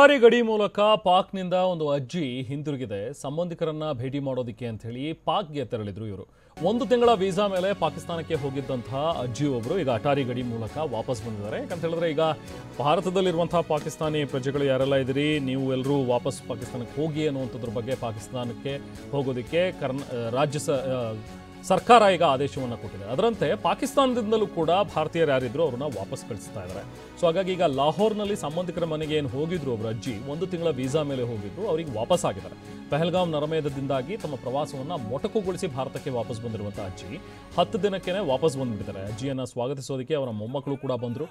ಅಟಾರಿ ಗಡಿ ಮೂಲಕ ಪಾಕ್ನಿಂದ ಒಂದು ಅಜ್ಜಿ ಹಿಂದಿರುಗಿದೆ. ಸಂಬಂಧಿಕರನ್ನ ಭೇಟಿ ಮಾಡೋದಕ್ಕೆ ಅಂತ ಹೇಳಿ ಪಾಕ್ಗೆ ತೆರಳಿದ್ರು ಇವರು. 1 ತಿಂಗಳ ವೀಸಾ ಮೇಲೆ ಪಾಕಿಸ್ತಾನಕ್ಕೆ ಹೋಗಿದ್ದಂತಹ ಅಜ್ಜಿಯೊಬ್ಬರು ಈಗ ಅಟಾರಿ ಗಡಿ ಮೂಲಕ ವಾಪಸ್ ಬಂದಿದ್ದಾರೆ. ಯಾಕಂತ ಹೇಳಿದ್ರೆ ಈಗ ಭಾರತದಲ್ಲಿರುವಂತಹ ಪಾಕಿಸ್ತಾನಿ ಪ್ರಜೆಗಳು ಯಾರೆಲ್ಲ ಇದ್ದೀರಿ, ನೀವು ಎಲ್ಲರೂ ವಾಪಸ್ ಪಾಕಿಸ್ತಾನಕ್ಕೆ ಹೋಗಿ ಅನ್ನುವಂಥದ್ರ ಬಗ್ಗೆ ಪಾಕಿಸ್ತಾನಕ್ಕೆ ಹೋಗೋದಕ್ಕೆ ಸರ್ಕಾರ ಈಗ ಆದೇಶವನ್ನು ಕೊಟ್ಟಿದೆ. ಅದರಂತೆ ಪಾಕಿಸ್ತಾನದಿಂದಲೂ ಕೂಡ ಭಾರತೀಯರು ಯಾರಿದ್ರು ಅವ್ರನ್ನ ವಾಪಸ್ ಕಳಿಸ್ತಾ ಇದ್ದಾರೆ. ಸೊ ಹಾಗಾಗಿ ಈಗ ಲಾಹೋರ್ನಲ್ಲಿ ಸಂಬಂಧಿಕರ ಮನೆಗೆ ಏನು ಹೋಗಿದ್ರು ಒಬ್ಬರು ಅಜ್ಜಿ, 1 ತಿಂಗಳ ವೀಸಾ ಮೇಲೆ ಹೋಗಿದ್ರು, ಅವರಿಗೆ ವಾಪಸ್ ಆಗಿದ್ದಾರೆ. ಪಹಲ್ಗಾಮ್ ನರಮೇಧದಿಂದಾಗಿ ತಮ್ಮ ಪ್ರವಾಸವನ್ನು ಮೊಟಕುಗೊಳಿಸಿ ಭಾರತಕ್ಕೆ ವಾಪಸ್ ಬಂದಿರುವಂಥ ಅಜ್ಜಿ 10 ದಿನಕ್ಕೇನೆ ವಾಪಸ್ ಬಂದ್ಬಿಟ್ಟಿದ್ದಾರೆ. ಅಜ್ಜಿಯನ್ನು ಸ್ವಾಗತಿಸೋದಕ್ಕೆ ಅವರ ಮೊಮ್ಮಕ್ಕಳು ಕೂಡ ಬಂದರು.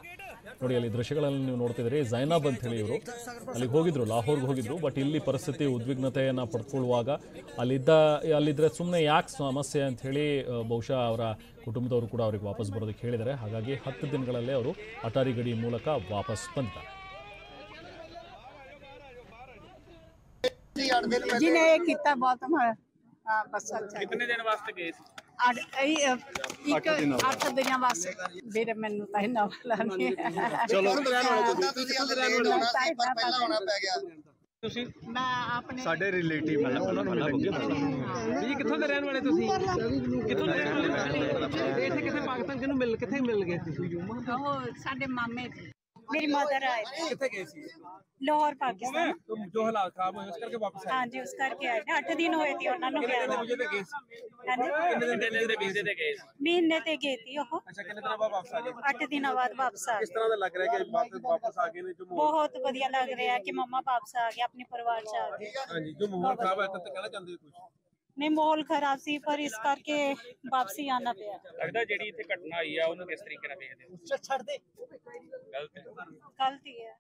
ನೋಡಿ, ಅಲ್ಲಿ ದೃಶ್ಯಗಳಲ್ಲಿ ನೀವು ನೋಡ್ತಿದ್ದೀರಿ. ಝೈನಬ್ ಅಂತ ಹೇಳಿ ಇವರು ಅಲ್ಲಿಗೆ ಹೋಗಿದ್ರು, ಲಾಹೋರ್ಗೆ ಹೋಗಿದ್ರು. ಬಟ್ ಇಲ್ಲಿ ಪರಿಸ್ಥಿತಿ ಉದ್ವಿಗ್ನತೆಯನ್ನು ಪಡ್ಕೊಳ್ಳುವಾಗ ಅಲ್ಲಿದ್ರೆ ಸುಮ್ಮನೆ ಯಾಕೆ ಸಮಸ್ಯೆ ಅಂತ ಹೇಳಿ ಬಹುಶಃ ಅವರ ಕುಟುಂಬದವರು ಕೂಡ ಅವ್ರಿಗೆ ವಾಪಸ್ ಬರೋದಕ್ಕೆ ಹೇಳಿದ್ದಾರೆ. ಹಾಗಾಗಿ 10 ದಿನಗಳಲ್ಲೇ ಅವರು ಅಟಾರಿ ಗಡಿ ಮೂಲಕ ವಾಪಸ್ ಬಂದಿದ್ದಾರೆ. जिन्हें एक कितना बहुत बस अच्छा। कितने दिन वास्ते गए थे? 8 दिन वास्ते मेरे मैनू ਤਾਂ ਇੰਨਾ ਵਾਲਾ ਨਹੀਂ ਚਲੋ ਤੁਸੀਂ ਮੈਂ ਆਪਣੇ ਸਾਡੇ ਰਿਲੇਟਿਵ ਹਨ, ਉਹਨਾਂ ਨੂੰ ਮਿਲਾਂਗੇ ਜੀ। ਕਿੱਥੋਂ ਦੇ ਰਹਿਣ ਵਾਲੇ ਤੁਸੀਂ? ਕਿੱਥੋਂ ਦੇ ਰਹਿਣ ਵਾਲੇ? ਇੱਥੇ ਕਿੱਥੇ ਪਾਕਿਸਤਾਨ ਕਿਹਨੂੰ ਕਿੱਥੇ ਮਿਲ ਗਏ ਤੁਸੀਂ? ਉਹ ਸਾਡੇ ਮਾਮੇ मेरी मदर आए थे। कितने गए थे? लाहौर पाकिस्तान। तो जो हालात खराब हुए उस करके वापस आए? हाँ जी, उस करके आए थे। 8 दिन हुए थे उन्होंने गया था। मुझे तो गए हाँ जी, कितने दिन ਦੇ ਵੀਜ਼ੇ ਤੇ ਗਏ? महीने ते गई थी वो। ਅੱਛਾ, ਕਿੰਨੇ ਦਿਨਾਂ ਬਾਅਦ ਵਾਪਸ ਆ ਗਏ? 8 दिन बाद वापस आ किस गए। तरह ਦਾ ਲੱਗ ਰਿਹਾ ਕਿ ਵਾਪਸ ਆ ਗਏ ਨੇ? ਜੋ बहुत बढ़िया लग रहा है कि मम्मा वापस आ गए, अपने परिवार से आ गए। ਹਾਂਜੀ, ਜੋ ਮਾਹੌਲ ਖਰਾਬ ਹੈ ਤਾਂ ਕਹਿਣਾ ਚਾਹੁੰਦੇ ਹੋ ਕੁਝ? नहीं, माहौल खराब सी पर इस करके वापसी आना पिया। ਲੱਗਦਾ ਜਿਹੜੀ ਇੱਥੇ ਘਟਨਾ ਹੋਈ ਆ ਉਹਨੂੰ ਕਿਸ ਤਰੀਕੇ ਨਾਲ ਵੇਖਦੇ ਹੋ? छड़ दे ਗਲਤ ਹੈ। गलती है।